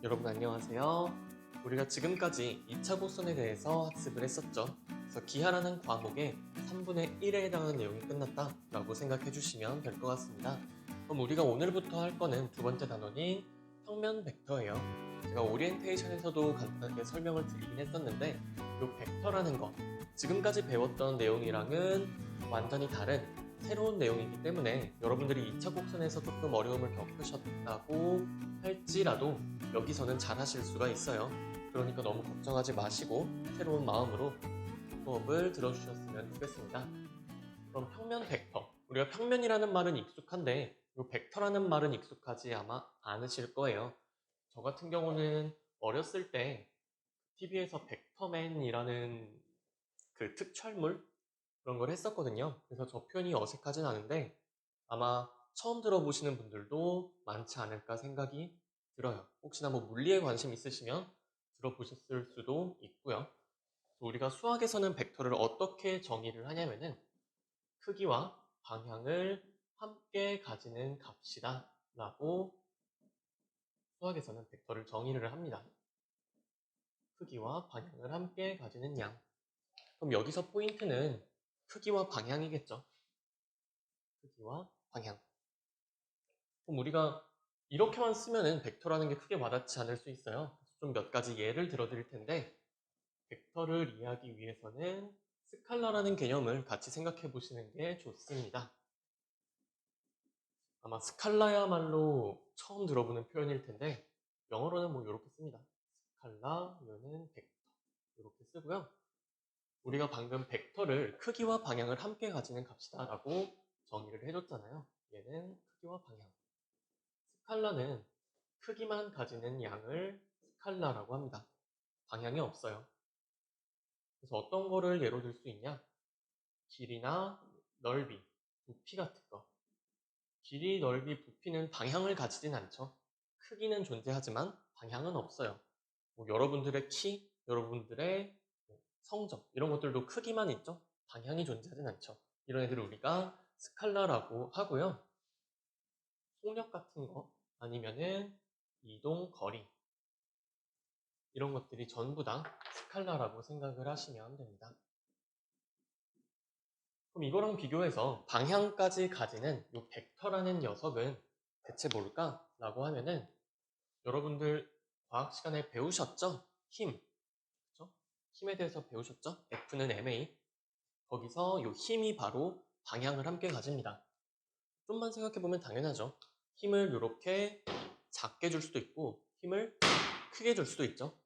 여러분 안녕하세요. 우리가 지금까지 2차 곡선에 대해서 학습을 했었죠. 그래서 기하라는 과목의 3분의 1에 해당하는 내용이 끝났다 라고 생각해 주시면 될 것 같습니다. 그럼 우리가 오늘부터 할 거는 두 번째 단원인 평면 벡터예요. 제가 오리엔테이션에서도 간단하게 설명을 드리긴 했었는데 이 벡터라는 것, 지금까지 배웠던 내용이랑은 완전히 다른 새로운 내용이기 때문에 여러분들이 2차 곡선에서 조금 어려움을 겪으셨다고 할지라도 여기서는 잘 하실 수가 있어요. 그러니까 너무 걱정하지 마시고 새로운 마음으로 수업을 들어주셨으면 좋겠습니다. 그럼 평면 벡터. 우리가 평면이라는 말은 익숙한데 이 벡터라는 말은 익숙하지 아마 않으실 거예요. 저 같은 경우는 어렸을 때 TV에서 벡터맨이라는 그 특촬물 그런 걸 했었거든요. 그래서 저 표현이 어색하진 않은데 아마 처음 들어보시는 분들도 많지 않을까 생각이 들어요. 혹시나 뭐 물리에 관심 있으시면 들어보셨을 수도 있고요. 우리가 수학에서는 벡터를 어떻게 정의를 하냐면은 크기와 방향을 함께 가지는 값이다 라고 수학에서는 벡터를 정의를 합니다. 크기와 방향을 함께 가지는 양. 그럼 여기서 포인트는 크기와 방향이겠죠. 크기와 방향. 그럼 우리가 이렇게만 쓰면은 벡터라는 게 크게 와닿지 않을 수 있어요. 좀 몇 가지 예를 들어 드릴 텐데 벡터를 이해하기 위해서는 스칼라라는 개념을 같이 생각해 보시는 게 좋습니다. 아마 스칼라야말로 처음 들어보는 표현일 텐데 영어로는 뭐 이렇게 씁니다. 스칼라면은 벡터 이렇게 쓰고요. 우리가 방금 벡터를 크기와 방향을 함께 가지는 값이다 라고 정의를 해줬잖아요. 얘는 크기와 방향. 스칼라는 크기만 가지는 양을 스칼라라고 합니다. 방향이 없어요. 그래서 어떤 거를 예로 들 수 있냐? 길이나 넓이, 부피 같은 거. 길이, 넓이, 부피는 방향을 가지진 않죠. 크기는 존재하지만 방향은 없어요. 뭐 여러분들의 키, 여러분들의 성적 이런 것들도 크기만 있죠. 방향이 존재하진 않죠. 이런 애들을 우리가 스칼라라고 하고요. 속력 같은 거 아니면은 이동 거리 이런 것들이 전부 다 스칼라라고 생각을 하시면 됩니다. 그럼 이거랑 비교해서 방향까지 가지는 이 벡터라는 녀석은 대체 뭘까? 라고 하면은 여러분들 과학 시간에 배우셨죠? 힘. 그렇죠? 힘에 대해서 배우셨죠? F는 ma. 거기서 이 힘이 바로 방향을 함께 가집니다. 좀만 생각해보면 당연하죠. 힘을 이렇게 작게 줄 수도 있고 힘을 크게 줄 수도 있죠.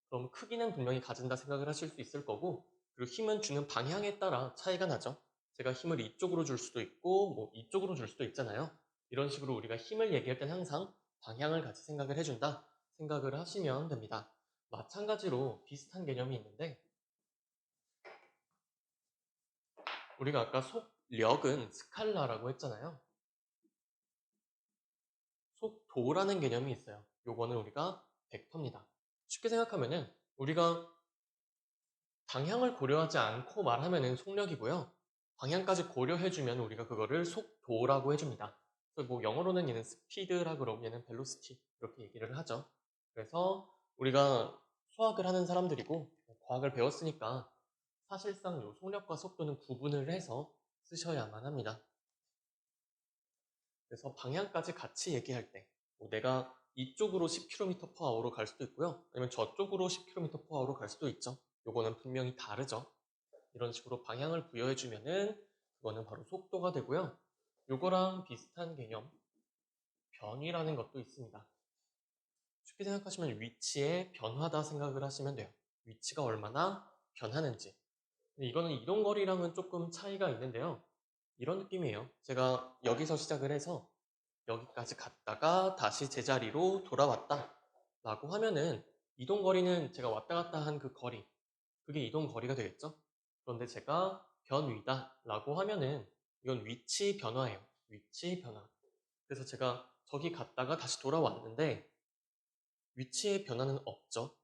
그럼 크기는 분명히 가진다 생각을 하실 수 있을 거고 그리고 힘은 주는 방향에 따라 차이가 나죠. 제가 힘을 이쪽으로 줄 수도 있고 뭐 이쪽으로 줄 수도 있잖아요. 이런 식으로 우리가 힘을 얘기할 땐 항상 방향을 같이 생각을 해준다 생각을 하시면 됩니다. 마찬가지로 비슷한 개념이 있는데 우리가 아까 속력은 스칼라라고 했잖아요. 속도라는 개념이 있어요. 요거는 우리가 벡터입니다. 쉽게 생각하면은 우리가 방향을 고려하지 않고 말하면은 속력이고요. 방향까지 고려해주면 우리가 그거를 속도라고 해줍니다. 그래서 뭐 영어로는 얘는 스피드라 그러고 얘는 벨로시티 이렇게 얘기를 하죠. 그래서 우리가 수학을 하는 사람들이고 과학을 배웠으니까 사실상 요 속력과 속도는 구분을 해서 쓰셔야만 합니다. 그래서 방향까지 같이 얘기할 때, 뭐 내가 이쪽으로 10km/h로 갈 수도 있고요. 아니면 저쪽으로 10km/h로 갈 수도 있죠. 요거는 분명히 다르죠. 이런 식으로 방향을 부여해주면은 그거는 바로 속도가 되고요. 요거랑 비슷한 개념, 변위라는 것도 있습니다. 쉽게 생각하시면 위치의 변화다 생각을 하시면 돼요. 위치가 얼마나 변하는지. 근데 이거는 이동거리랑은 조금 차이가 있는데요. 이런 느낌이에요. 제가 여기서 시작을 해서 여기까지 갔다가 다시 제자리로 돌아왔다 라고 하면은 이동거리는 제가 왔다 갔다 한 그 거리 그게 이동거리가 되겠죠. 그런데 제가 변위다 라고 하면은 이건 위치 변화예요. 위치 변화. 그래서 제가 저기 갔다가 다시 돌아왔는데 위치의 변화는 없죠.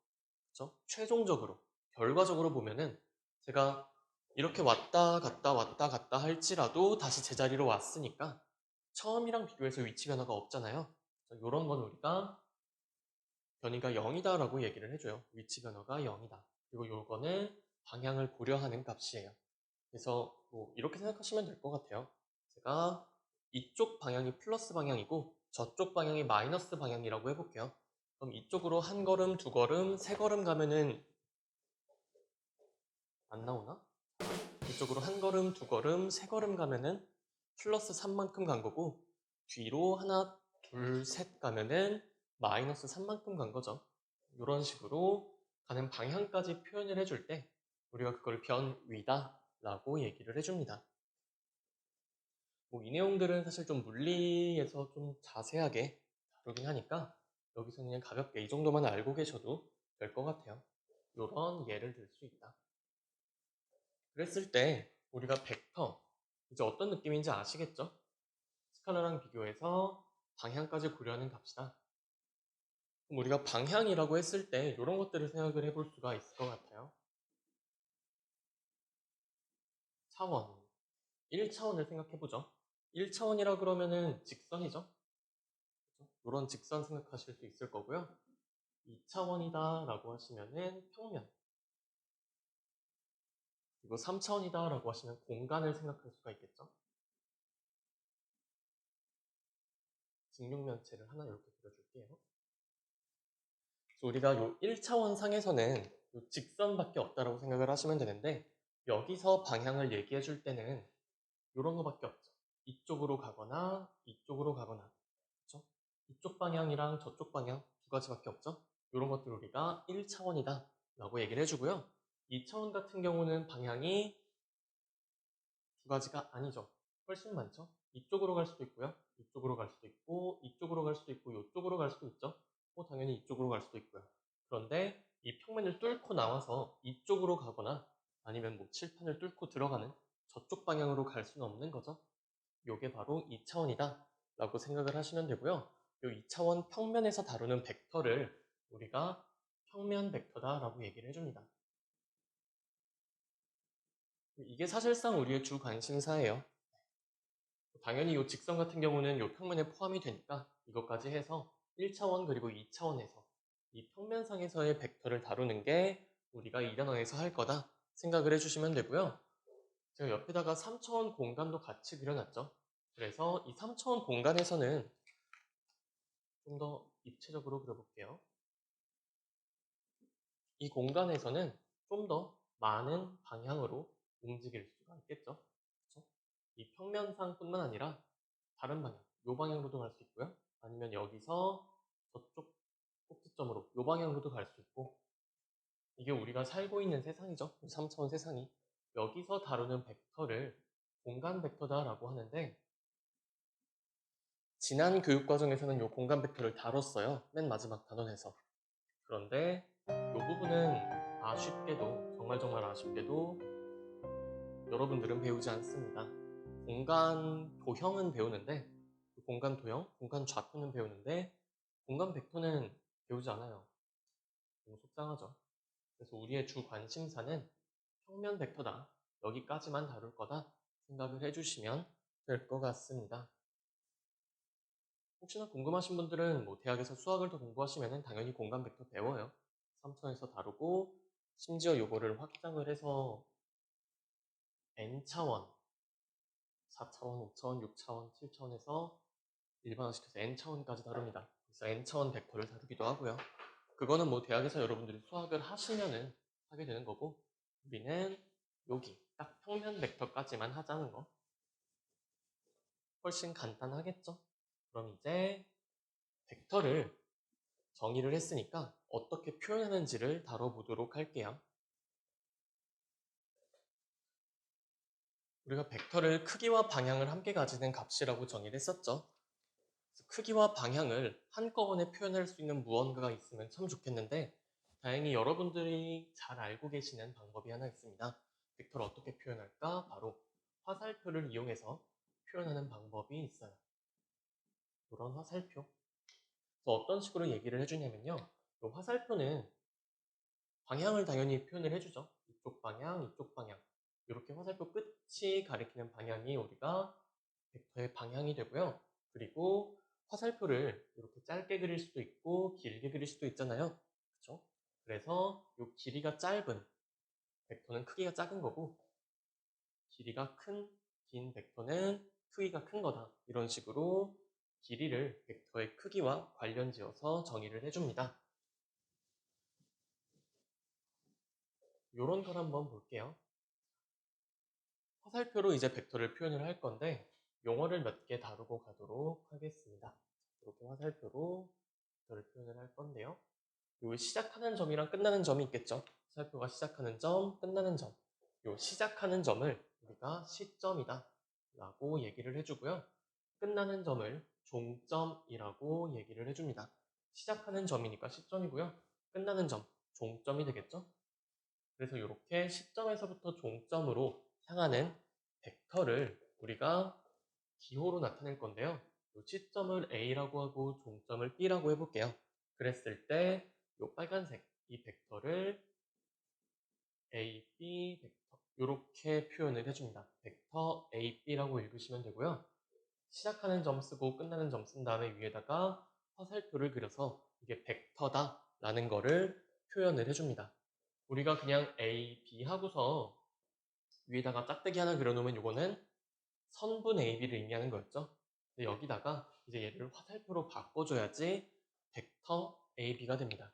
그렇죠? 최종적으로 결과적으로 보면은 제가 이렇게 왔다 갔다 할지라도 다시 제자리로 왔으니까 처음이랑 비교해서 위치 변화가 없잖아요. 이런 건 우리가 변이가 0이다 라고 얘기를 해줘요. 위치 변화가 0이다. 그리고 요거는 방향을 고려하는 값이에요. 그래서 뭐 이렇게 생각하시면 될 것 같아요. 제가 이쪽 방향이 플러스 방향이고 저쪽 방향이 마이너스 방향이라고 해볼게요. 그럼 이쪽으로 한 걸음, 두 걸음, 세 걸음 가면은 안 나오나? 이쪽으로 한 걸음, 두 걸음, 세 걸음 가면은 플러스 3만큼 간 거고 뒤로 하나, 둘, 셋 가면은 마이너스 3만큼 간 거죠. 이런 식으로 가는 방향까지 표현을 해줄 때 우리가 그걸 변위다 라고 얘기를 해줍니다. 뭐 이 내용들은 사실 좀 물리에서 좀 자세하게 다루긴 하니까 여기서 그냥 가볍게 이 정도만 알고 계셔도 될 것 같아요. 이런 예를 들 수 있다. 그랬을 때 우리가 벡터 이제 어떤 느낌인지 아시겠죠? 스칼라랑 비교해서 방향까지 고려하는 값이다. 그럼 우리가 방향이라고 했을 때 이런 것들을 생각을 해볼 수가 있을 것 같아요. 차원, 1차원을 생각해보죠. 1차원이라 그러면은 직선이죠. 이런 직선 생각하실 수 있을 거고요. 2차원이다 라고 하시면은 평면, 그리고 3차원이다 라고 하시면 공간을 생각할 수가 있겠죠. 직육면체를 하나 이렇게 그려줄게요. 그래서 우리가 요 1차원 상에서는 요 직선밖에 없다라고 생각을 하시면 되는데 여기서 방향을 얘기해 줄 때는 이런 거밖에 없죠. 이쪽으로 가거나 이쪽으로 가거나, 그렇죠? 이쪽 방향이랑 저쪽 방향 두 가지밖에 없죠. 이런 것들 우리가 1차원이다 라고 얘기를 해주고요. 2차원 같은 경우는 방향이 두 가지가 아니죠. 훨씬 많죠. 이쪽으로 갈 수도 있고요. 이쪽으로 갈 수도 있고, 이쪽으로 갈 수도 있고, 이쪽으로 갈 수도 있죠. 당연히 이쪽으로 갈 수도 있고요. 그런데 이 평면을 뚫고 나와서 이쪽으로 가거나 아니면 뭐 칠판을 뚫고 들어가는 저쪽 방향으로 갈 수는 없는 거죠. 요게 바로 2차원이다 라고 생각을 하시면 되고요. 요 2차원 평면에서 다루는 벡터를 우리가 평면 벡터다 라고 얘기를 해줍니다. 이게 사실상 우리의 주 관심사예요. 당연히 이 직선 같은 경우는 이 평면에 포함이 되니까 이것까지 해서 1차원 그리고 2차원에서 이 평면상에서의 벡터를 다루는 게 우리가 이 단원에서 할 거다 생각을 해주시면 되고요. 제가 옆에다가 3차원 공간도 같이 그려놨죠. 그래서 이 3차원 공간에서는 좀 더 입체적으로 그려볼게요. 이 공간에서는 좀 더 많은 방향으로 움직일 수가 있겠죠. 그렇죠? 이 평면상뿐만 아니라 다른 방향, 요 방향으로도 갈 수 있고요. 아니면 여기서 저쪽 꼭지점으로 요 방향으로도 갈 수 있고, 이게 우리가 살고 있는 세상이죠. 3차원 세상이. 여기서 다루는 벡터를 공간 벡터다라고 하는데, 지난 교육 과정에서는 요 공간 벡터를 다뤘어요. 맨 마지막 단원에서. 그런데 이 부분은 아쉽게도, 정말 아쉽게도 여러분들은 배우지 않습니다. 공간 도형은 배우는데, 그 공간 도형, 공간 좌표는 배우는데 공간 벡터는 배우지 않아요. 너무 속상하죠. 그래서 우리의 주 관심사는 평면 벡터다. 여기까지만 다룰 거다 생각을 해주시면 될 것 같습니다. 혹시나 궁금하신 분들은 뭐 대학에서 수학을 더 공부하시면 당연히 공간 벡터 배워요. 3차원에서 다루고 심지어 요거를 확장을 해서 n차원, 4차원, 5차원, 6차원, 7차원에서 일반화시켜서 n차원까지 다룹니다. 그래서 n차원 벡터를 다루기도 하고요. 그거는 뭐 대학에서 여러분들이 수학을 하시면은 하게 되는 거고, 우리는 여기 딱 평면 벡터까지만 하자는 거. 훨씬 간단하겠죠? 그럼 이제 벡터를 정의를 했으니까 어떻게 표현하는지를 다뤄보도록 할게요. 우리가 벡터를 크기와 방향을 함께 가지는 값이라고 정의를 했었죠. 크기와 방향을 한꺼번에 표현할 수 있는 무언가가 있으면 참 좋겠는데 다행히 여러분들이 잘 알고 계시는 방법이 하나 있습니다. 벡터를 어떻게 표현할까? 바로 화살표를 이용해서 표현하는 방법이 있어요. 이런 화살표. 그래서 어떤 식으로 얘기를 해주냐면요. 이 화살표는 방향을 당연히 표현을 해주죠. 이쪽 방향, 이쪽 방향. 이렇게 화살표 끝이 가리키는 방향이 우리가 벡터의 방향이 되고요. 그리고 화살표를 이렇게 짧게 그릴 수도 있고 길게 그릴 수도 있잖아요. 그렇죠? 그래서 이 길이가 짧은 벡터는 크기가 작은 거고 길이가 긴 벡터는 크기가 큰 거다. 이런 식으로 길이를 벡터의 크기와 관련지어서 정의를 해줍니다. 이런 걸 한번 볼게요. 화살표로 이제 벡터를 표현을 할 건데 용어를 몇 개 다루고 가도록 하겠습니다. 이렇게 화살표로 벡터를 표현을 할 건데요. 요 시작하는 점이랑 끝나는 점이 있겠죠. 화살표가 시작하는 점, 끝나는 점. 요 시작하는 점을 우리가 시점이다 라고 얘기를 해주고요. 끝나는 점을 종점이라고 얘기를 해줍니다. 시작하는 점이니까 시점이고요. 끝나는 점, 종점이 되겠죠. 그래서 이렇게 시점에서부터 종점으로 향하는 벡터를 우리가 기호로 나타낼 건데요. 이 시점을 A라고 하고 종점을 B라고 해볼게요. 그랬을 때 이 빨간색, 이 벡터를 A, B 벡터 이렇게 표현을 해줍니다. 벡터 A, B라고 읽으시면 되고요. 시작하는 점 쓰고 끝나는 점 쓴 다음에 위에다가 화살표를 그려서 이게 벡터다 라는 거를 표현을 해줍니다. 우리가 그냥 A, B 하고서 위에다가 짝대기 하나 그려놓으면 이거는 선분 AB를 의미하는 거였죠. 근데 여기다가 이제 얘를 화살표로 바꿔줘야지 벡터 AB가 됩니다.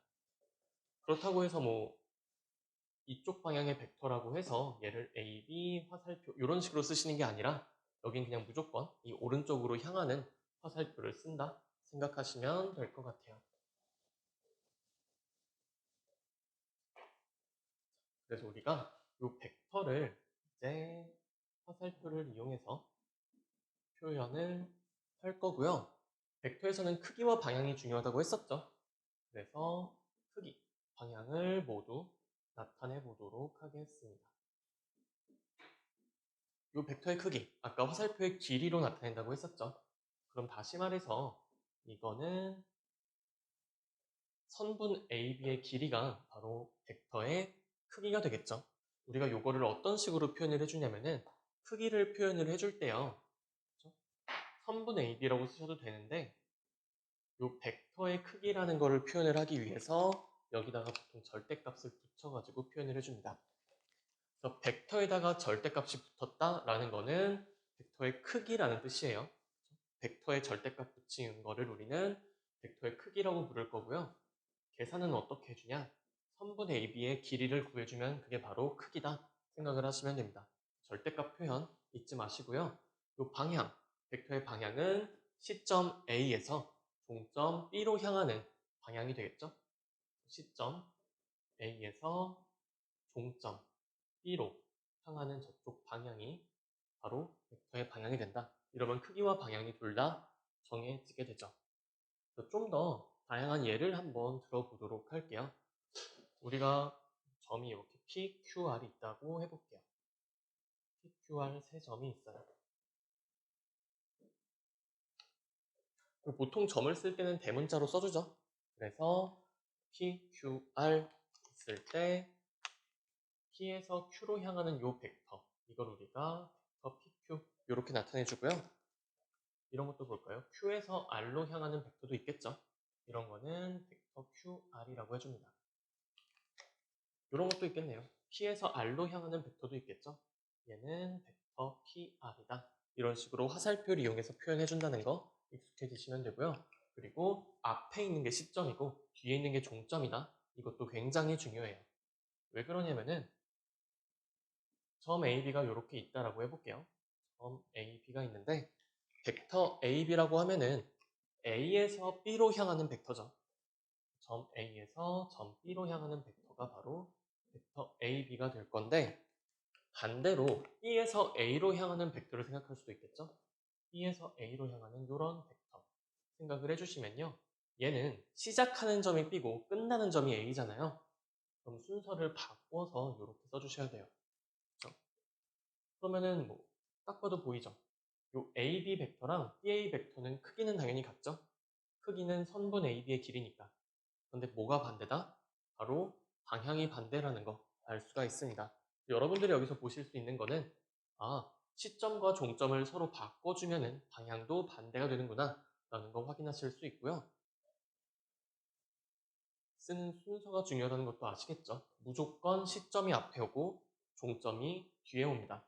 그렇다고 해서 뭐 이쪽 방향의 벡터라고 해서 얘를 AB 화살표 이런 식으로 쓰시는 게 아니라 여긴 그냥 무조건 이 오른쪽으로 향하는 화살표를 쓴다 생각하시면 될 것 같아요. 그래서 우리가 이 벡터를 이제 화살표를 이용해서 표현을 할 거고요. 벡터에서는 크기와 방향이 중요하다고 했었죠. 그래서 크기, 방향을 모두 나타내 보도록 하겠습니다. 이 벡터의 크기, 아까 화살표의 길이로 나타낸다고 했었죠. 그럼 다시 말해서 이거는 선분 AB의 길이가 바로 벡터의 크기가 되겠죠. 우리가 이거를 어떤 식으로 표현을 해주냐면은 크기를 표현을 해줄 때요. 그렇죠? 선분 AB라고 쓰셔도 되는데 이 벡터의 크기라는 거를 표현을 하기 위해서 여기다가 보통 절대값을 붙여가지고 표현을 해줍니다. 그래서 벡터에다가 절대값이 붙었다라는 거는 벡터의 크기라는 뜻이에요. 벡터에 절대값 붙인 거를 우리는 벡터의 크기라고 부를 거고요. 계산은 어떻게 해주냐? 선분 AB의 길이를 구해주면 그게 바로 크기다 생각을 하시면 됩니다. 절대값 표현 잊지 마시고요. 이 방향, 벡터의 방향은 시점 A에서 종점 B로 향하는 방향이 되겠죠? 시점 A에서 종점 B로 향하는 저쪽 방향이 바로 벡터의 방향이 된다. 이러면 크기와 방향이 둘 다 정해지게 되죠. 좀 더 다양한 예를 한번 들어보도록 할게요. 우리가 점이 이렇게 P, Q, R이 있다고 해볼게요. P, Q, R 세 점이 있어요. 보통 점을 쓸 때는 대문자로 써주죠. 그래서 P, Q, R 있을 때 P에서 Q로 향하는 요 벡터 이걸 우리가 벡터 PQ 이렇게 나타내주고요. 이런 것도 볼까요? Q에서 R로 향하는 벡터도 있겠죠. 이런 거는 벡터 QR이라고 해줍니다. 이런 것도 있겠네요. P에서 R로 향하는 벡터도 있겠죠. 얘는 벡터 PR이다. 이런 식으로 화살표를 이용해서 표현해준다는 거 익숙해지시면 되고요. 그리고 앞에 있는 게 시점이고 뒤에 있는 게 종점이다. 이것도 굉장히 중요해요. 왜 그러냐면은 점 AB가 이렇게 있다라고 해볼게요. 점 AB가 있는데 벡터 AB라고 하면은 A에서 B로 향하는 벡터죠. 점 A에서 점 B로 향하는 벡터가 바로 벡터 AB가 될 건데 반대로 B에서 A로 향하는 벡터를 생각할 수도 있겠죠. B에서 A로 향하는 이런 벡터 생각을 해주시면요. 얘는 시작하는 점이 B고 끝나는 점이 A잖아요. 그럼 순서를 바꿔서 이렇게 써주셔야 돼요. 그렇죠? 그러면은 뭐 딱 봐도 보이죠? 요 AB 벡터랑 BA 벡터는 크기는 당연히 같죠? 크기는 선분 AB의 길이니까. 근데 뭐가 반대다? 바로 방향이 반대라는 거 알 수가 있습니다. 여러분들이 여기서 보실 수 있는 거는 아, 시점과 종점을 서로 바꿔주면은 방향도 반대가 되는구나 라는 거 확인하실 수 있고요. 쓰는 순서가 중요하다는 것도 아시겠죠? 무조건 시점이 앞에 오고 종점이 뒤에 옵니다.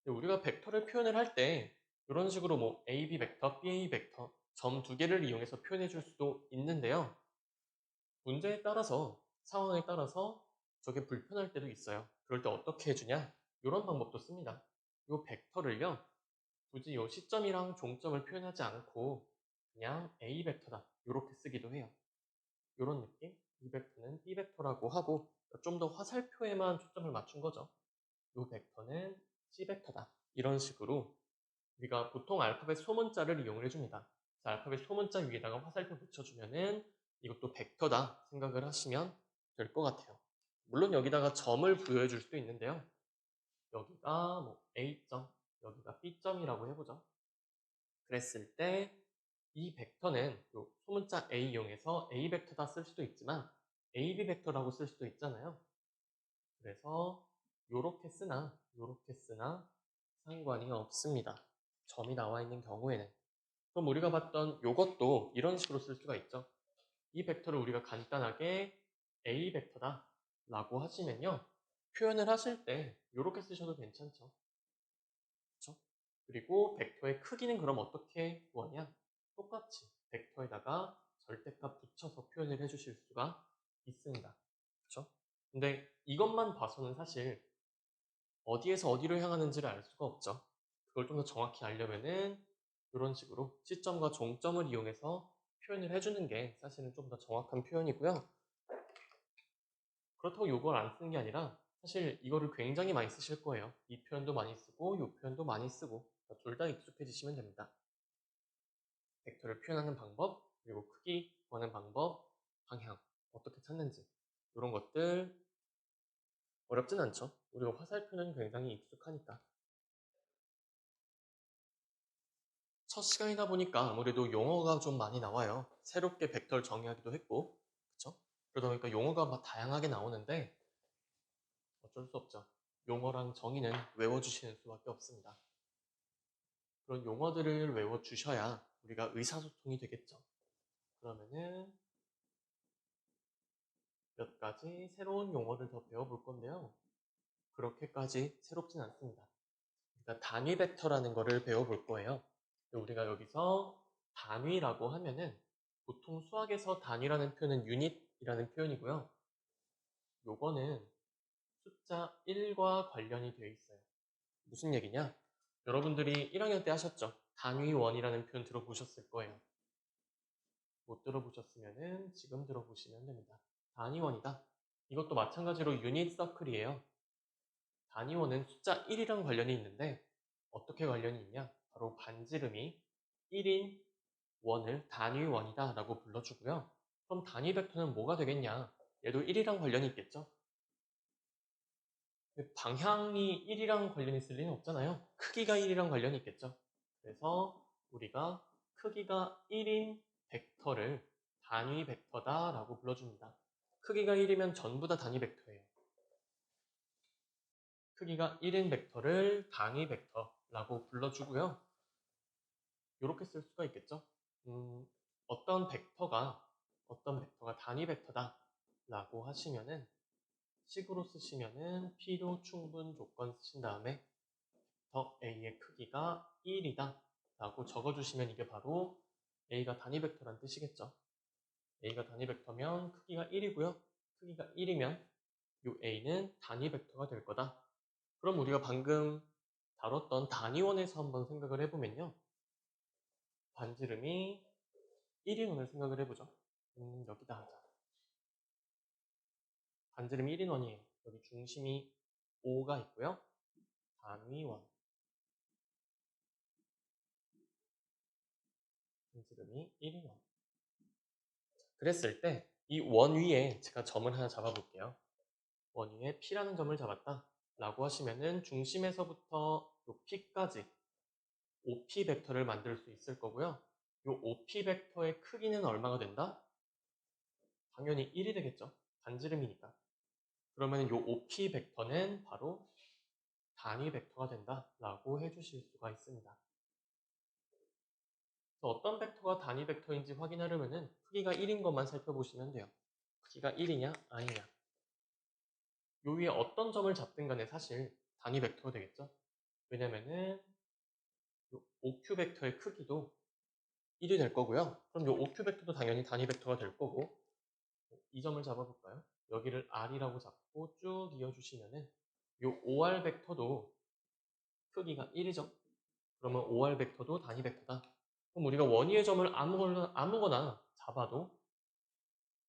우리가 벡터를 표현을 할 때 이런 식으로 뭐 AB 벡터, BA 벡터 점 두 개를 이용해서 표현해 줄 수도 있는데요. 문제에 따라서 상황에 따라서 저게 불편할 때도 있어요. 그럴 때 어떻게 해주냐? 이런 방법도 씁니다. 이 벡터를요. 굳이 이 시점이랑 종점을 표현하지 않고 그냥 A 벡터다 이렇게 쓰기도 해요. 이런 느낌? 이 벡터는 B 벡터라고 하고 좀 더 화살표에만 초점을 맞춘 거죠. 이 벡터는 C 벡터다. 이런 식으로 우리가 보통 알파벳 소문자를 이용을 해줍니다. 알파벳 소문자 위에다가 화살표 붙여주면은 이것도 벡터다 생각을 하시면 될 것 같아요. 물론 여기다가 점을 부여해 줄 수도 있는데요. 여기가 뭐 A점, 여기가 B점이라고 해보죠. 그랬을 때 이 벡터는 요 소문자 A 이용해서 A 벡터다 쓸 수도 있지만 AB 벡터라고 쓸 수도 있잖아요. 그래서 요렇게 쓰나 요렇게 쓰나 상관이 없습니다. 점이 나와 있는 경우에는. 그럼 우리가 봤던 요것도 이런 식으로 쓸 수가 있죠. 이 벡터를 우리가 간단하게 A 벡터다 라고 하시면요. 표현을 하실 때 이렇게 쓰셔도 괜찮죠. 그렇죠? 그리고 벡터의 크기는 그럼 어떻게 구하냐? 똑같이 벡터에다가 절대값 붙여서 표현을 해주실 수가 있습니다. 그렇죠? 근데 이것만 봐서는 사실 어디에서 어디로 향하는지를 알 수가 없죠. 그걸 좀 더 정확히 알려면은 이런 식으로 시점과 종점을 이용해서 표현을 해주는 게 사실은 좀 더 정확한 표현이고요. 그렇다고 이걸 안 쓰는 게 아니라 사실 이거를 굉장히 많이 쓰실 거예요. 이 표현도 많이 쓰고 이 표현도 많이 쓰고 둘 다 익숙해지시면 됩니다. 벡터를 표현하는 방법, 그리고 크기 구하는 방법, 방향 어떻게 찾는지 이런 것들 어렵진 않죠. 우리가 화살표는 굉장히 익숙하니까. 첫 시간이다 보니까 아무래도 용어가 좀 많이 나와요. 새롭게 벡터를 정의하기도 했고, 그쵸? 그러다 보니까 용어가 막 다양하게 나오는데 어쩔 수 없죠. 용어랑 정의는 외워주시는 수밖에 없습니다. 그런 용어들을 외워주셔야 우리가 의사소통이 되겠죠. 그러면은 몇 가지 새로운 용어를 더 배워볼 건데요. 그렇게까지 새롭진 않습니다. 그러니까 단위 벡터라는 거를 배워볼 거예요. 우리가 여기서 단위라고 하면은 보통 수학에서 단위라는 표현은 유닛이라는 표현이고요. 요거는 숫자 1과 관련이 되어 있어요. 무슨 얘기냐? 여러분들이 1학년 때 하셨죠? 단위원이라는 표현 들어보셨을 거예요. 못 들어보셨으면은 지금 들어보시면 됩니다. 단위원이다. 이것도 마찬가지로 유닛 서클이에요. 단위원은 숫자 1이랑 관련이 있는데 어떻게 관련이 있냐? 바로 반지름이 1인 원을 단위원이다 라고 불러주고요. 그럼 단위 벡터는 뭐가 되겠냐? 얘도 1이랑 관련이 있겠죠? 방향이 1이랑 관련이 있을 리는 없잖아요. 크기가 1이랑 관련이 있겠죠? 그래서 우리가 크기가 1인 벡터를 단위 벡터다 라고 불러줍니다. 크기가 1이면 전부 다 단위 벡터예요. 크기가 1인 벡터를 단위 벡터라고 불러주고요. 이렇게 쓸 수가 있겠죠. 어떤 벡터가 단위 벡터다 라고 하시면은 식으로 쓰시면은 P로 충분 조건 쓰신 다음에 더 A의 크기가 1이다 라고 적어주시면 이게 바로 A가 단위 벡터란 뜻이겠죠. A가 단위 벡터면 크기가 1이고요. 크기가 1이면 이 A는 단위 벡터가 될 거다. 그럼 우리가 방금 다뤘던 단위원에서 한번 생각을 해보면요. 반지름이 1인원을 생각을 해보죠. 여기다 하자. 반지름이 1인원이에요. 여기 중심이 5가 있고요. 단위원. 반지름이 1인원. 그랬을 때 이 원 위에 제가 점을 하나 잡아볼게요. 원 위에 P라는 점을 잡았다. 라고 하시면은 중심에서부터 요 P까지 OP 벡터를 만들 수 있을 거고요. 이 OP 벡터의 크기는 얼마가 된다? 당연히 1이 되겠죠. 반지름이니까. 그러면 이 OP 벡터는 바로 단위 벡터가 된다 라고 해주실 수가 있습니다. 어떤 벡터가 단위 벡터인지 확인하려면 크기가 1인 것만 살펴보시면 돼요. 크기가 1이냐 아니냐. 요 위에 어떤 점을 잡든 간에 사실 단위 벡터가 되겠죠. 왜냐면은 요 OQ 벡터의 크기도 1이 될 거고요. 그럼 요 OQ 벡터도 당연히 단위 벡터가 될 거고, 이 점을 잡아볼까요? 여기를 R이라고 잡고 쭉 이어주시면은 요 OR 벡터도 크기가 1이죠. 그러면 OR 벡터도 단위 벡터다. 그럼 우리가 원위의 점을 아무거나 잡아도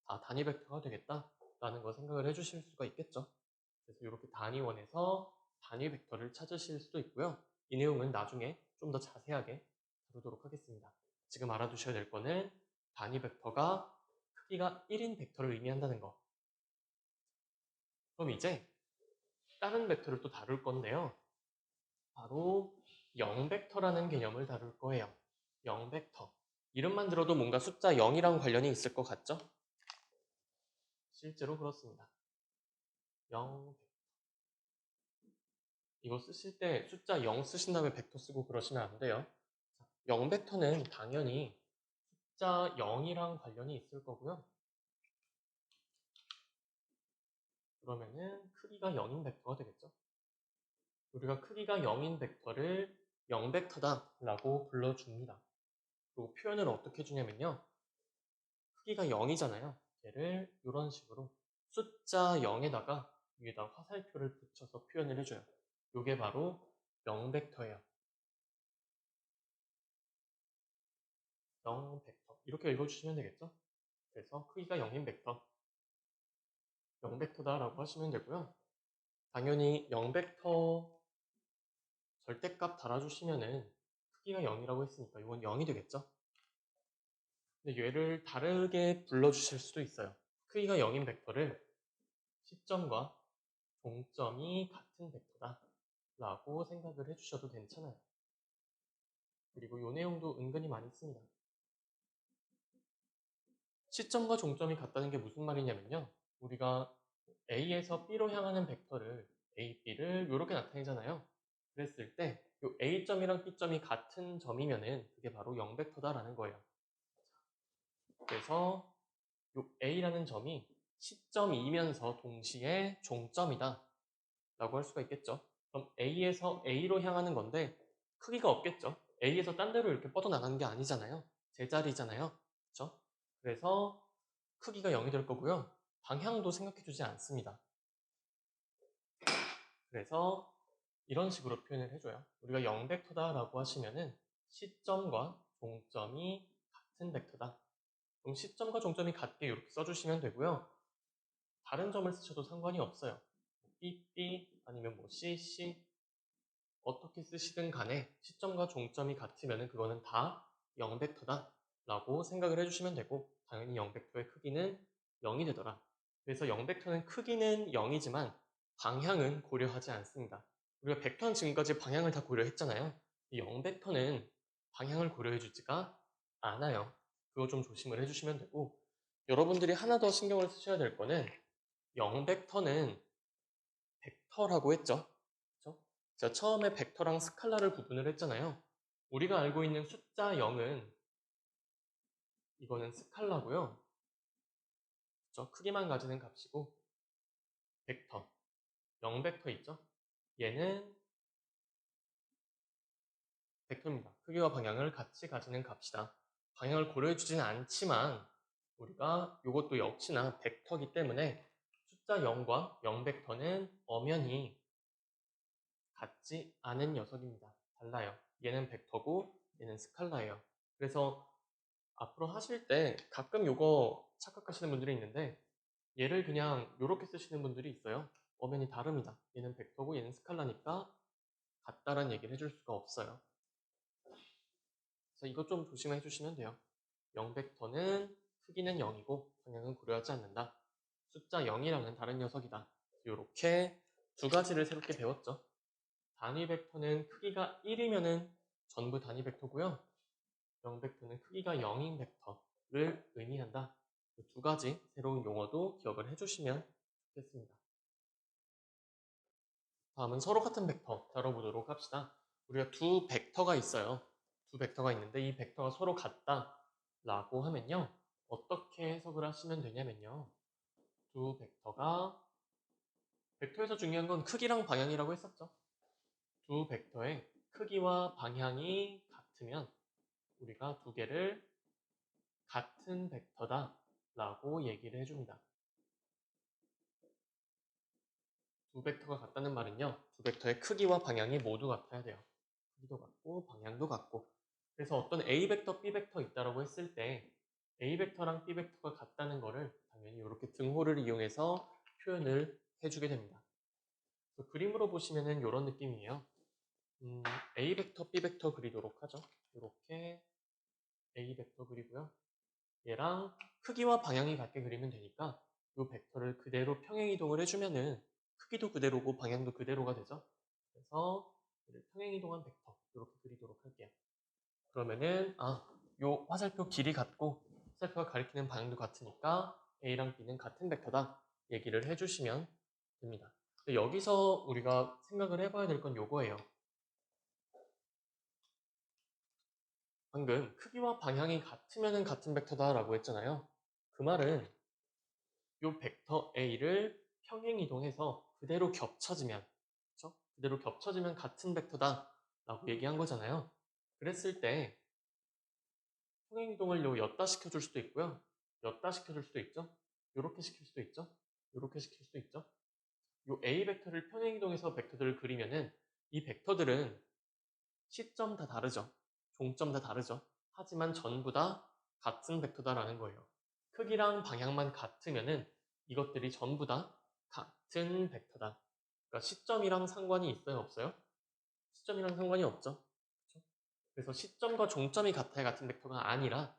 다 단위 벡터가 되겠다라는 거 생각을 해주실 수가 있겠죠. 그래서 이렇게 단위원에서 단위 벡터를 찾으실 수도 있고요. 이 내용은 나중에 좀 더 자세하게 다루도록 하겠습니다. 지금 알아두셔야 될 거는 단위 벡터가 크기가 1인 벡터를 의미한다는 거. 그럼 이제 다른 벡터를 또 다룰 건데요. 바로 0벡터라는 개념을 다룰 거예요. 0벡터. 이름만 들어도 뭔가 숫자 0이랑 관련이 있을 것 같죠? 실제로 그렇습니다. 0. 이거 쓰실 때 숫자 0 쓰신 다음에 벡터 쓰고 그러시면 안 돼요. 0벡터는 당연히 숫자 0이랑 관련이 있을 거고요. 그러면은 크기가 0인 벡터가 되겠죠. 우리가 크기가 0인 벡터를 0벡터다 라고 불러줍니다. 그리고 표현을 어떻게 해주냐면요. 크기가 0이잖아요. 얘를 이런 식으로 숫자 0에다가 위에다 화살표를 붙여서 표현을 해줘요. 이게 바로 0벡터예요. 0벡터. 이렇게 읽어주시면 되겠죠? 그래서 크기가 0인 벡터, 0벡터다라고 하시면 되고요. 당연히 0벡터 절대값 달아주시면은 크기가 0이라고 했으니까 이건 0이 되겠죠? 근데 얘를 다르게 불러주실 수도 있어요. 크기가 0인 벡터를 시점과 동점이 같은 벡터다 라고 생각을 해주셔도 괜찮아요. 그리고 이 내용도 은근히 많이 씁니다. 시점과 종점이 같다는 게 무슨 말이냐면요. 우리가 A에서 B로 향하는 벡터를 A, B를 이렇게 나타내잖아요. 그랬을 때 이 A점이랑 B점이 같은 점이면은 그게 바로 0벡터다라는 거예요. 그래서 이 A라는 점이 시점이면서 동시에 종점이다 라고 할 수가 있겠죠. 그럼 A에서 A로 향하는 건데 크기가 없겠죠. A에서 딴 데로 이렇게 뻗어나가는 게 아니잖아요. 제자리잖아요. 그렇죠? 그래서 크기가 0이 될 거고요. 방향도 생각해주지 않습니다. 그래서 이런 식으로 표현을 해줘요. 우리가 0벡터다라고 하시면은 시점과 종점이 같은 벡터다. 그럼 시점과 종점이 같게 이렇게 써주시면 되고요. 다른 점을 쓰셔도 상관이 없어요. B 아니면 뭐 CC 어떻게 쓰시든 간에 시점과 종점이 같으면 그거는 다 0벡터다 라고 생각을 해주시면 되고, 당연히 0벡터의 크기는 0이 되더라. 그래서 0벡터는 크기는 0이지만 방향은 고려하지 않습니다. 우리가 벡터는 지금까지 방향을 다 고려했잖아요. 이 0벡터는 방향을 고려해주지가 않아요. 그거 좀 조심을 해주시면 되고, 여러분들이 하나 더 신경을 쓰셔야 될 거는 0벡터는 벡터라고 했죠. 그쵸? 제가 처음에 벡터랑 스칼라를 구분을 했잖아요. 우리가 알고 있는 숫자 0은 이거는 스칼라고요. 그쵸? 크기만 가지는 값이고, 벡터, 0벡터 있죠? 얘는 벡터입니다. 크기와 방향을 같이 가지는 값이다. 방향을 고려해주지는 않지만 우리가 이것도 역시나 벡터기 때문에 숫자 0과 0벡터는 엄연히 같지 않은 녀석입니다. 달라요. 얘는 벡터고 얘는 스칼라예요. 그래서 앞으로 하실 때 가끔 요거 착각하시는 분들이 있는데 얘를 그냥 이렇게 쓰시는 분들이 있어요. 엄연히 다릅니다. 얘는 벡터고 얘는 스칼라니까 같다라는 얘기를 해줄 수가 없어요. 그래서 이것 좀 조심해 주시면 돼요. 0벡터는 크기는 0이고 방향은 고려하지 않는다. 숫자 0이랑은 다른 녀석이다. 이렇게 두 가지를 새롭게 배웠죠. 단위 벡터는 크기가 1이면은 전부 단위 벡터고요. 0벡터는 크기가 0인 벡터를 의미한다. 두 가지 새로운 용어도 기억을 해주시면 좋겠습니다. 다음은 서로 같은 벡터 다뤄보도록 합시다. 우리가 두 벡터가 있어요. 두 벡터가 있는데 이 벡터가 서로 같다라고 하면요. 어떻게 해석을 하시면 되냐면요. 두 벡터가 벡터에서 중요한 건 크기랑 방향이라고 했었죠. 두 벡터의 크기와 방향이 같으면 우리가 두 개를 같은 벡터다라고 얘기를 해줍니다. 두 벡터가 같다는 말은요. 두 벡터의 크기와 방향이 모두 같아야 돼요. 크기도 같고 방향도 같고. 그래서 어떤 A 벡터, B 벡터 있다라고 했을 때 A 벡터랑 B 벡터가 같다는 거를 당연히 이렇게 등호를 이용해서 표현을 해주게 됩니다. 그림으로 보시면은 이런 느낌이에요. A 벡터, B 벡터 그리도록 하죠. 이렇게 A 벡터 그리고요. 얘랑 크기와 방향이 같게 그리면 되니까 이 벡터를 그대로 평행 이동을 해주면은 크기도 그대로고 방향도 그대로가 되죠. 그래서 얘를 평행 이동한 벡터 이렇게 그리도록 할게요. 그러면은 요 화살표 길이 같고 화살표가 가리키는 방향도 같으니까 A랑 B는 같은 벡터다 얘기를 해주시면 됩니다. 여기서 우리가 생각을 해봐야 될 건 요거예요. 방금 크기와 방향이 같으면 같은 벡터다라고 했잖아요. 그 말은 요 벡터 A를 평행 이동해서 그대로 겹쳐지면, 그쵸? 그대로 겹쳐지면 같은 벡터다라고 얘기한 거잖아요. 그랬을 때 평행 이동을 요 였다 시켜줄 수도 있고요. 였다 시켜줄 수도 있죠. 요렇게 시킬 수도 있죠. 요렇게 시킬 수도 있죠. 요 A 벡터를 평행 이동해서 벡터들을 그리면은 이 벡터들은 시점 다 다르죠. 종점 다 다르죠. 하지만 전부 다 같은 벡터다라는 거예요. 크기랑 방향만 같으면은 이것들이 전부 다 같은 벡터다. 그러니까 시점이랑 상관이 있어요, 없어요? 시점이랑 상관이 없죠. 그렇죠? 그래서 시점과 종점이 같아야 같은 벡터가 아니라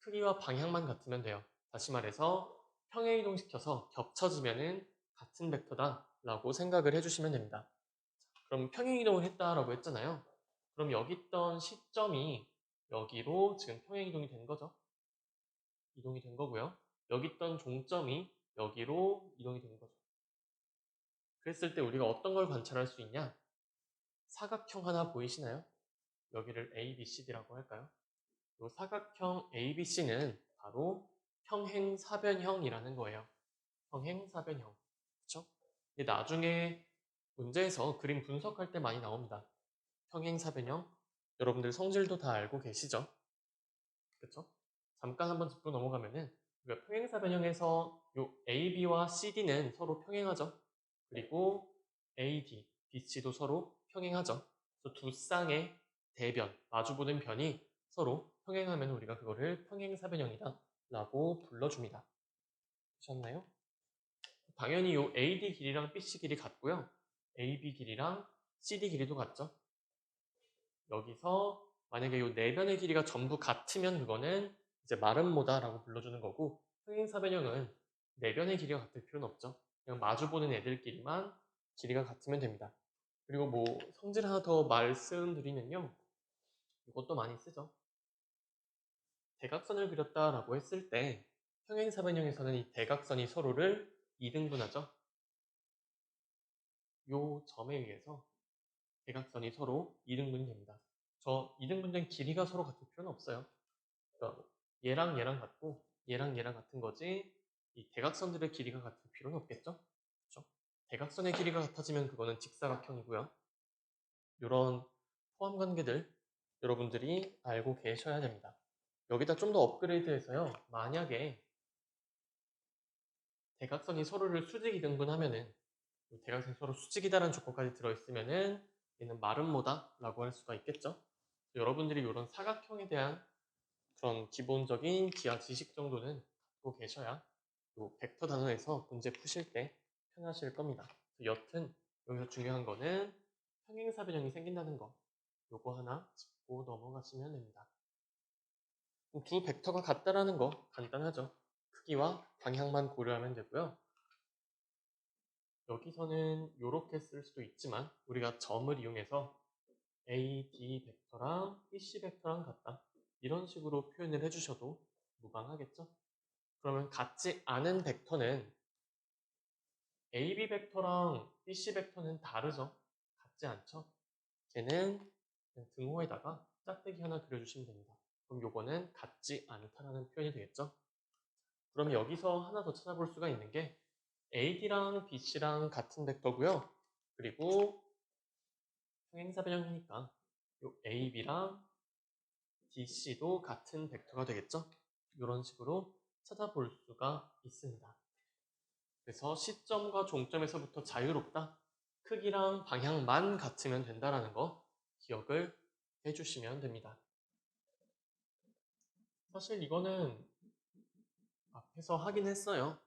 크기와 방향만 같으면 돼요. 다시 말해서 평행 이동시켜서 겹쳐지면은 같은 벡터다라고 생각을 해주시면 됩니다. 그럼 평행 이동을 했다라고 했잖아요. 그럼 여기 있던 시점이 여기로 지금 평행 이동이 된 거죠. 이동이 된 거고요. 여기 있던 종점이 여기로 이동이 된 거죠. 그랬을 때 우리가 어떤 걸 관찰할 수 있냐? 사각형 하나 보이시나요? 여기를 ABCD라고 할까요? 이 사각형 ABC는 바로 평행사변형이라는 거예요. 평행사변형. 그쵸? 이게 나중에 문제에서 그림 분석할 때 많이 나옵니다. 평행사변형. 여러분들 성질도 다 알고 계시죠? 그쵸? 잠깐 한번 짚고 넘어가면은 우리가 평행사변형에서 요 AB와 CD는 서로 평행하죠. 그리고 AD, BC도 서로 평행하죠. 그래서 두 쌍의 대변, 마주보는 변이 서로 평행하면 우리가 그거를 평행사변형이다 라고 불러줍니다. 보셨나요? 당연히 요 AD 길이랑 BC 길이 같고요. AB 길이랑 CD 길이도 같죠. 여기서 만약에 요 네 변의 길이가 전부 같으면 그거는 이제 마름모다라고 불러주는 거고 평행사변형은 네 변의 길이가 같을 필요는 없죠. 그냥 마주보는 애들끼리만 길이가 같으면 됩니다. 그리고 뭐 성질 하나 더 말씀드리면요. 이것도 많이 쓰죠. 대각선을 그렸다라고 했을 때 평행사변형에서는 이 대각선이 서로를 2등분하죠. 요 점에 의해서 대각선이 서로 2등분이 됩니다. 저 2등분된 길이가 서로 같을 필요는 없어요. 그러니까 얘랑 얘랑 같고 얘랑 얘랑 같은 거지 이 대각선들의 길이가 같을 필요는 없겠죠? 그렇죠? 대각선의 길이가 같아지면 그거는 직사각형이고요. 이런 포함 관계들 여러분들이 알고 계셔야 됩니다. 여기다 좀 더 업그레이드해서요. 만약에 대각선이 서로를 수직 이등분하면은 대각선이 서로 수직이다라는 조건까지 들어있으면은 얘는 마름모다라고 할 수가 있겠죠? 여러분들이 이런 사각형에 대한 그런 기본적인 기하 지식 정도는 갖고 계셔야 또 벡터 단원에서 문제 푸실 때 편하실 겁니다. 여튼 여기서 중요한 거는 평행사변형이 생긴다는 거 요거 하나 짚고 넘어가시면 됩니다. 두 벡터가 같다라는 거 간단하죠. 크기와 방향만 고려하면 되고요. 여기서는 이렇게 쓸 수도 있지만 우리가 점을 이용해서 A, D 벡터랑 BC 벡터랑 같다. 이런 식으로 표현을 해주셔도 무방하겠죠? 그러면 같지 않은 벡터는 AB 벡터랑 BC 벡터는 다르죠? 같지 않죠? 걔는 그냥 등호에다가 짝대기 하나 그려주시면 됩니다. 그럼 요거는 같지 않다라는 표현이 되겠죠? 그럼 여기서 하나 더 찾아볼 수가 있는 게 AD랑 BC랑 같은 벡터고요. 그리고 평행사 변형이니까 요 AB랑 DC도 같은 벡터가 되겠죠? 이런 식으로 찾아볼 수가 있습니다. 그래서 시점과 종점에서부터 자유롭다. 크기랑 방향만 같으면 된다라는 거 기억을 해주시면 됩니다. 사실 이거는 앞에서 하긴 했어요.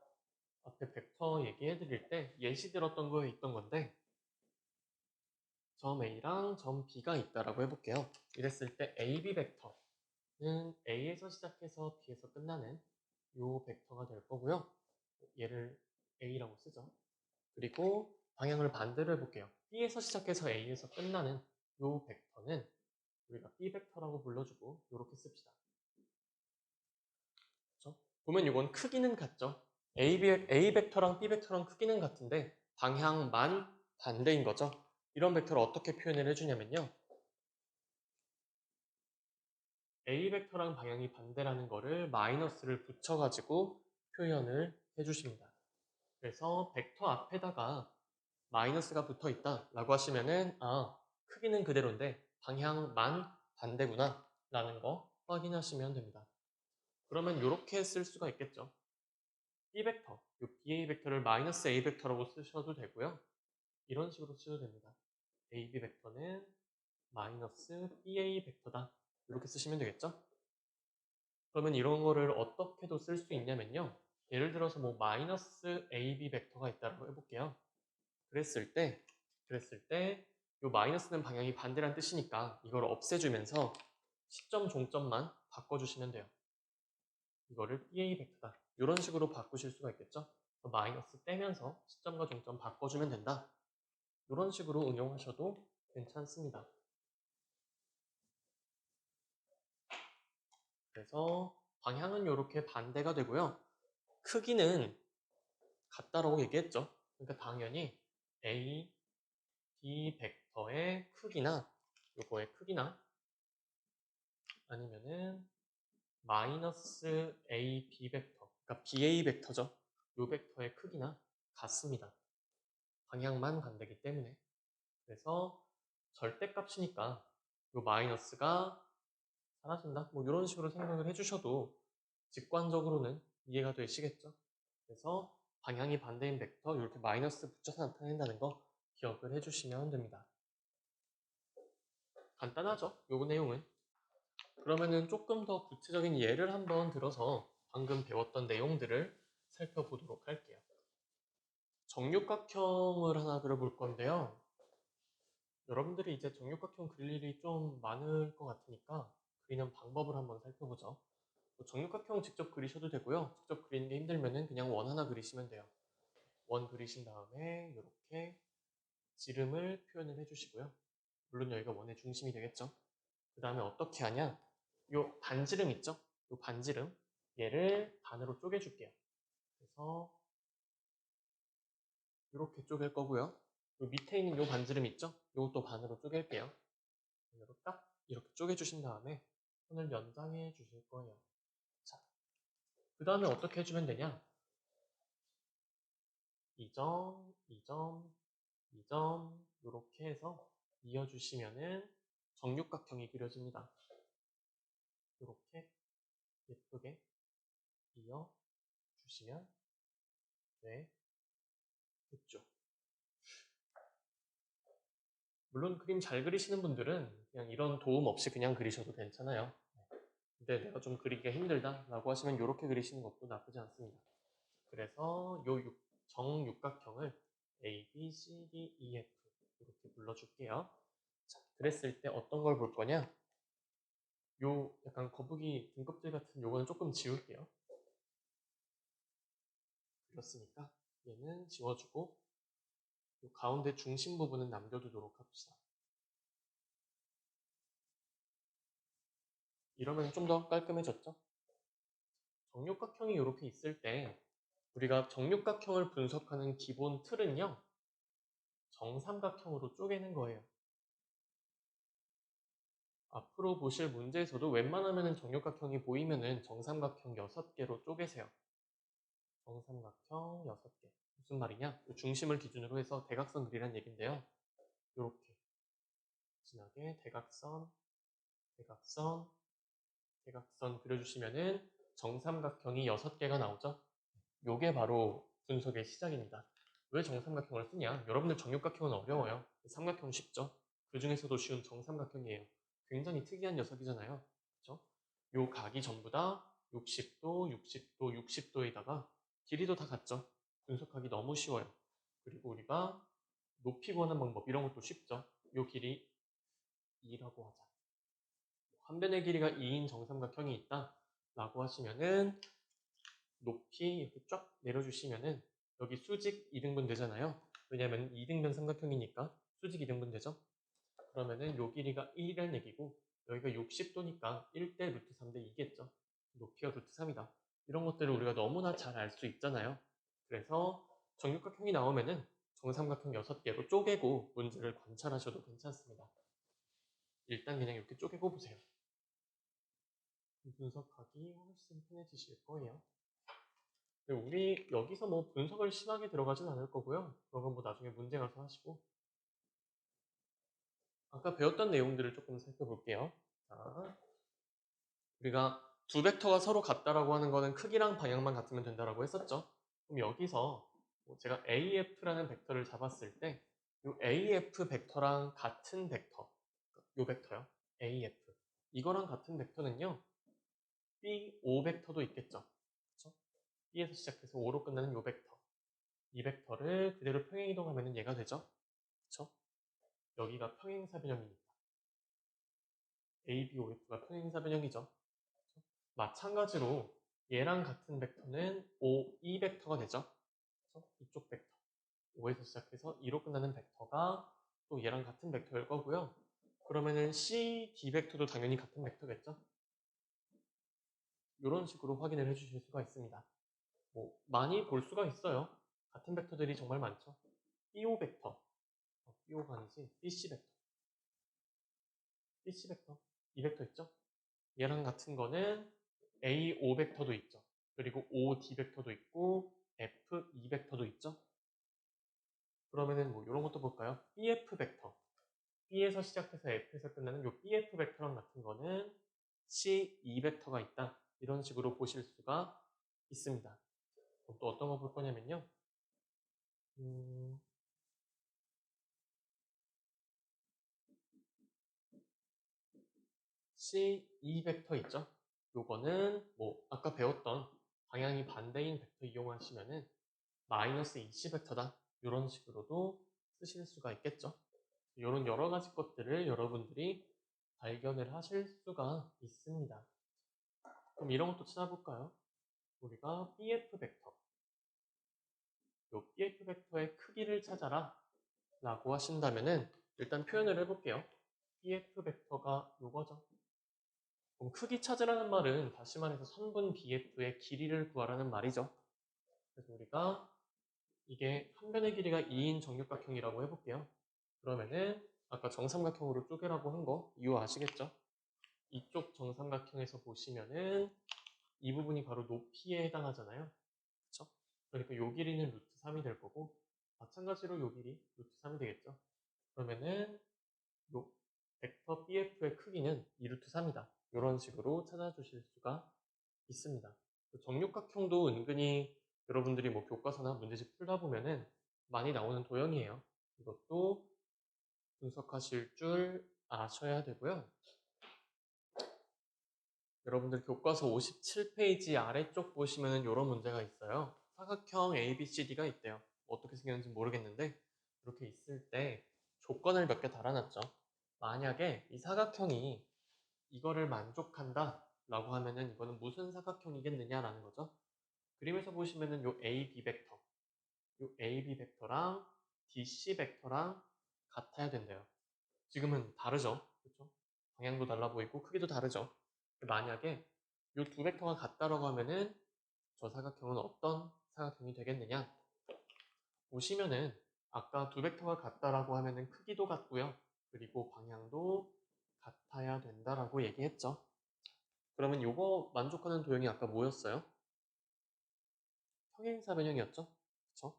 앞에 벡터 얘기해 드릴 때 예시 들었던 거에 있던 건데 점 A랑 점 B가 있다라고 해볼게요. 이랬을 때 AB 벡터는 A에서 시작해서 B에서 끝나는 요 벡터가 될 거고요. 얘를 A라고 쓰죠. 그리고 방향을 반대로 해볼게요. B에서 시작해서 A에서 끝나는 요 벡터는 우리가 B 벡터라고 불러주고 이렇게 씁시다. 그렇죠? 보면 이건 크기는 같죠? A 벡터랑 B 벡터랑 크기는 같은데 방향만 반대인 거죠. 이런 벡터를 어떻게 표현을 해주냐면요. A 벡터랑 방향이 반대라는 거를 마이너스를 붙여가지고 표현을 해주십니다. 그래서 벡터 앞에다가 마이너스가 붙어 있다 라고 하시면은 크기는 그대로인데 방향만 반대구나 라는 거 확인하시면 됩니다. 그러면 이렇게 쓸 수가 있겠죠. B 벡터, 이 BA 벡터를 마이너스 A 벡터라고 쓰셔도 되고요. 이런 식으로 쓰셔도 됩니다. AB 벡터는 마이너스 BA 벡터다. 이렇게 쓰시면 되겠죠? 그러면 이런 거를 어떻게도 쓸 수 있냐면요. 예를 들어서 뭐 마이너스 AB 벡터가 있다고 해볼게요. 그랬을 때 이 마이너스는 방향이 반대란 뜻이니까 이걸 없애주면서 시점 종점만 바꿔주시면 돼요. 이거를 BA 벡터다. 이런 식으로 바꾸실 수가 있겠죠. 마이너스 떼면서 시점과 종점 바꿔주면 된다. 이런 식으로 응용하셔도 괜찮습니다. 그래서 방향은 이렇게 반대가 되고요. 크기는 같다라고 얘기했죠. 그러니까 당연히 A, B 벡터의 크기나 요거의 크기나 아니면은 마이너스 A, B 벡터, 그러니까 BA 벡터죠. 요 벡터의 크기나 같습니다. 방향만 반대기 때문에. 그래서 절대값이니까 요 마이너스가 사라진다. 뭐 이런 식으로 생각을 해주셔도 직관적으로는 이해가 되시겠죠. 그래서 방향이 반대인 벡터 이렇게 마이너스 붙여서 나타낸다는 거 기억을 해주시면 됩니다. 간단하죠? 요 내용은. 그러면은 조금 더 구체적인 예를 한번 들어서 방금 배웠던 내용들을 살펴보도록 할게요. 정육각형을 하나 그려볼 건데요. 여러분들이 이제 정육각형 그릴 일이 좀 많을 것 같으니까 그리는 방법을 한번 살펴보죠. 정육각형 직접 그리셔도 되고요. 직접 그리는 게 힘들면은 그냥 원 하나 그리시면 돼요. 원 그리신 다음에 이렇게 지름을 표현을 해주시고요. 물론 여기가 원의 중심이 되겠죠. 그 다음에 어떻게 하냐? 요 반지름 있죠? 요 반지름 얘를 반으로 쪼개줄게요. 그래서 이렇게 쪼갤 거고요. 요 밑에 있는 요 반지름 있죠? 요것도 반으로 쪼갤게요. 반으로 딱 이렇게 쪼개주신 다음에 손을 연장해 주실 거예요. 자, 그 다음에 어떻게 해주면 되냐? 2점, 2점, 2점 이렇게 해서 이어주시면은 정육각형이 그려집니다. 이렇게 예쁘게 이어주시면 됐죠. 물론 그림 잘 그리시는 분들은 그냥 이런 도움 없이 그냥 그리셔도 괜찮아요. 근데 내가 좀 그리기가 힘들다 라고 하시면 이렇게 그리시는 것도 나쁘지 않습니다. 그래서 요 정육각형을 A, B, C, D, E, F 이렇게 불러줄게요. 자, 그랬을 때 어떤 걸 볼 거냐? 요 약간 거북이 등껍질 같은 요거는 조금 지울게요. 그렇으니까 얘는 지워주고 요 가운데 중심 부분은 남겨두도록 합시다. 이러면 좀 더 깔끔해졌죠? 정육각형이 이렇게 있을 때 우리가 정육각형을 분석하는 기본 틀은요. 정삼각형으로 쪼개는 거예요. 앞으로 보실 문제에서도 웬만하면 정육각형이 보이면은 정삼각형 6개로 쪼개세요. 정삼각형 6개. 무슨 말이냐? 중심을 기준으로 해서 대각선 그리란 얘긴데요. 이렇게 진하게 대각선, 대각선, 대각선 그려주시면은 정삼각형이 6개가 나오죠? 요게 바로 분석의 시작입니다. 왜 정삼각형을 쓰냐? 여러분들 정육각형은 어려워요. 삼각형 쉽죠? 그 중에서도 쉬운 정삼각형이에요. 굉장히 특이한 녀석이잖아요. 그쵸? 요 각이 전부 다 60도, 60도, 60도에다가 길이도 다 같죠? 분석하기 너무 쉬워요. 그리고 우리가 높이 구하는 방법 이런 것도 쉽죠? 요 길이 2라고 하자. 한 변의 길이가 2인 정삼각형이 있다 라고 하시면은 높이 이렇게 쫙 내려주시면은 여기 수직 2등분 되잖아요. 왜냐면 2등변 삼각형이니까 수직 2등분 되죠. 그러면은 요 길이가 1이라는 얘기고 여기가 60도니까 1대 루트 3대 2겠죠. 높이가 루트 3이다. 이런 것들을 우리가 너무나 잘 알 수 있잖아요. 그래서 정육각형이 나오면은 정삼각형 6개로 쪼개고 문제를 관찰하셔도 괜찮습니다. 일단 그냥 이렇게 쪼개고 보세요. 분석하기 훨씬 편해지실 거예요. 우리 여기서 뭐 분석을 심하게 들어가진 않을 거고요. 그런 건 뭐 나중에 문제 가서 하시고. 아까 배웠던 내용들을 조금 살펴볼게요. 자, 우리가 두 벡터가 서로 같다라고 하는 거는 크기랑 방향만 같으면 된다라고 했었죠. 그럼 여기서 뭐 제가 AF라는 벡터를 잡았을 때 이 AF 벡터랑 같은 벡터, 이 벡터요. AF. 이거랑 같은 벡터는요. B5 벡터도 있겠죠. 그렇죠? B에서 시작해서 5로 끝나는 이 벡터. 이 벡터를 그대로 평행 이동하면 얘가 되죠. 그쵸? 여기가 평행사변형이니까. ABOF가 평행사변형이죠. 그쵸? 마찬가지로 얘랑 같은 벡터는 OE 벡터가 되죠. 그쵸? 이쪽 벡터. 5에서 시작해서 2로 끝나는 벡터가 또 얘랑 같은 벡터일 거고요. 그러면은 CD 벡터도 당연히 같은 벡터겠죠? 이런 식으로 확인을 해주실 수가 있습니다. 뭐 많이 볼 수가 있어요. 같은 벡터들이 정말 많죠. BO 벡터. BO가 아니지. BC 벡터. BC 벡터. 이 벡터 있죠? 얘랑 같은 거는 A5 벡터도 있죠. 그리고 OD 벡터도 있고 F2 벡터도 있죠. 그러면은 뭐 이런 것도 볼까요? BF 벡터. B에서 시작해서 F에서 끝나는 요 BF 벡터랑 같은 거는 C2 벡터가 있다. 이런 식으로 보실 수가 있습니다. 그럼 또 어떤 거 볼 거냐면요. C2 벡터 있죠? 요거는 뭐 아까 배웠던 방향이 반대인 벡터 이용하시면은 마이너스 20 벡터다. 이런 식으로도 쓰실 수가 있겠죠. 이런 여러 가지 것들을 여러분들이 발견을 하실 수가 있습니다. 그럼 이런 것도 찾아볼까요? 우리가 BF 벡터. 이 BF 벡터의 크기를 찾아라 라고 하신다면은 일단 표현을 해볼게요. BF 벡터가 요거죠. 그럼 크기 찾으라는 말은 다시 말해서 선분 BF의 길이를 구하라는 말이죠. 그래서 우리가 이게 한 변의 길이가 2인 정육각형이라고 해볼게요. 그러면은 아까 정삼각형으로 쪼개라고 한 거 이유 아시겠죠? 이쪽 정삼각형에서 보시면은 이 부분이 바로 높이에 해당하잖아요. 그쵸? 그러니까 요 길이는 루트 3이 될 거고 마찬가지로 요 길이 루트 3이 되겠죠. 그러면은 요 벡터 BF의 크기는 2 루트 3이다. 이런 식으로 찾아주실 수가 있습니다. 정육각형도 은근히 여러분들이 뭐 교과서나 문제집 풀다 보면은 많이 나오는 도형이에요. 이것도 분석하실 줄 아셔야 되고요. 여러분들 교과서 57페이지 아래쪽 보시면은 이런 문제가 있어요. 사각형 ABCD가 있대요. 어떻게 생겼는지 모르겠는데 이렇게 있을 때 조건을 몇 개 달아놨죠. 만약에 이 사각형이 이거를 만족한다 라고 하면은 이거는 무슨 사각형이겠느냐라는 거죠. 그림에서 보시면은 요 AB 벡터, 요 AB 벡터랑 DC 벡터랑 같아야 된대요. 지금은 다르죠. 그렇죠? 방향도 달라 보이고 크기도 다르죠. 만약에 이 두 벡터가 같다라고 하면은 저 사각형은 어떤 사각형이 되겠느냐? 보시면은 아까 두 벡터가 같다라고 하면은 크기도 같고요. 그리고 방향도 같아야 된다라고 얘기했죠. 그러면 요거 만족하는 도형이 아까 뭐였어요? 평행사변형이었죠? 그쵸?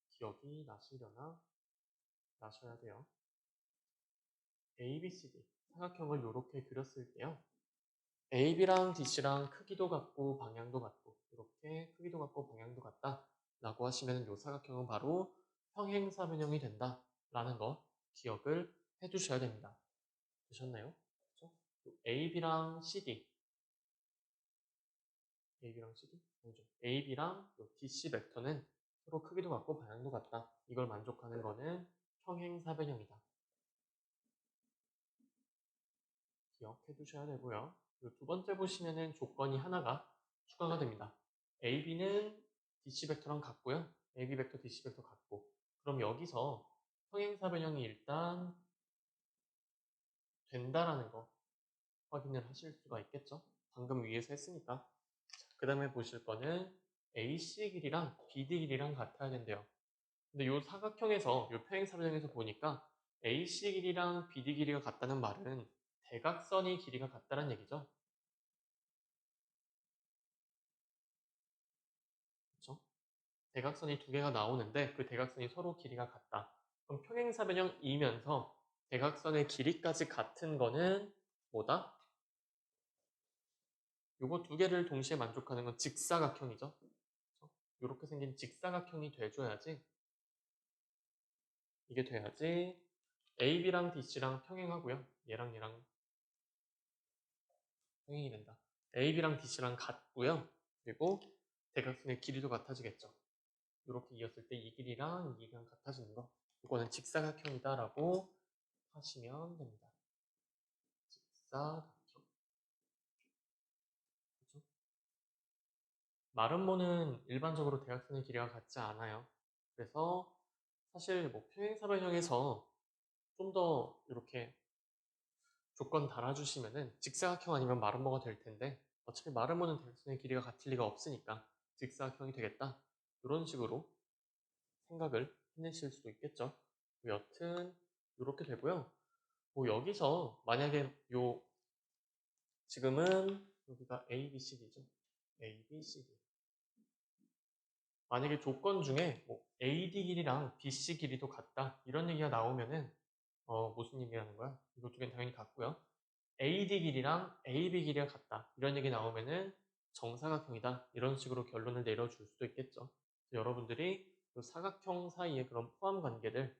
기억이 나셔야 돼요. ABCD 사각형을 이렇게 그렸을 때요. AB랑 DC랑 크기도 같고 방향도 같고 이렇게 크기도 같고 방향도 같다 라고 하시면 이 사각형은 바로 평행사변형이 된다 라는 거 기억을 해두셔야 됩니다. 되셨나요? 그렇죠? AB랑 CD 아니죠. AB랑 DC 벡터는 서로 크기도 같고 방향도 같다. 이걸 만족하는 거는 평행사변형이다. 기억해 두셔야 되고요. 그리고 두 번째 보시면은 조건이 하나가 추가가 됩니다. AB는 DC 벡터랑 같고요. AB 벡터, DC 벡터 같고. 그럼 여기서 평행사변형이 일단 된다라는 거 확인을 하실 수가 있겠죠. 방금 위에서 했으니까. 그 다음에 보실 거는 AC 길이랑 BD 길이랑 같아야 된대요. 근데 이 사각형에서, 이 평행사변형에서 보니까 AC 길이랑 BD 길이가 같다는 말은 대각선이 길이가 같다는 얘기죠. 그렇죠? 대각선이 두 개가 나오는데 그 대각선이 서로 길이가 같다. 그럼 평행사변형이면서 대각선의 길이까지 같은 거는 뭐다? 요거 두 개를 동시에 만족하는 건 직사각형이죠. 이렇게 생긴 직사각형이 돼줘야지 이게 돼야지 AB랑 DC랑 평행하고요. 얘랑 평행이 된다. AB랑 DC랑 같고요. 그리고 대각선의 길이도 같아지겠죠. 이렇게 이었을 때 이 길이랑 이 길이랑 같아지는 거. 이거는 직사각형이다라고 하시면 됩니다. 직사각형. 그렇죠? 마름모는 일반적으로 대각선의 길이가 같지 않아요. 그래서 사실 뭐 평행사변형에서 좀 더 이렇게 조건 달아주시면은 직사각형 아니면 마름모가 될 텐데 어차피 마름모는 대각선의 길이가 같을 리가 없으니까 직사각형이 되겠다. 이런 식으로 생각을 해내실 수도 있겠죠. 여튼 이렇게 되고요. 뭐 여기서 만약에 요 지금은 여기가 ABCD죠. ABCD. 만약에 조건 중에 뭐 AD 길이랑 BC 길이도 같다 이런 얘기가 나오면은 무슨 얘기하는 거야? 이거 두 개는 당연히 같고요. AD 길이랑 AB 길이가 같다 이런 얘기 나오면은 정사각형이다 이런 식으로 결론을 내려줄 수도 있겠죠. 여러분들이 그 사각형 사이의 그런 포함 관계들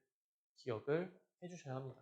기억을 해주셔야 합니다.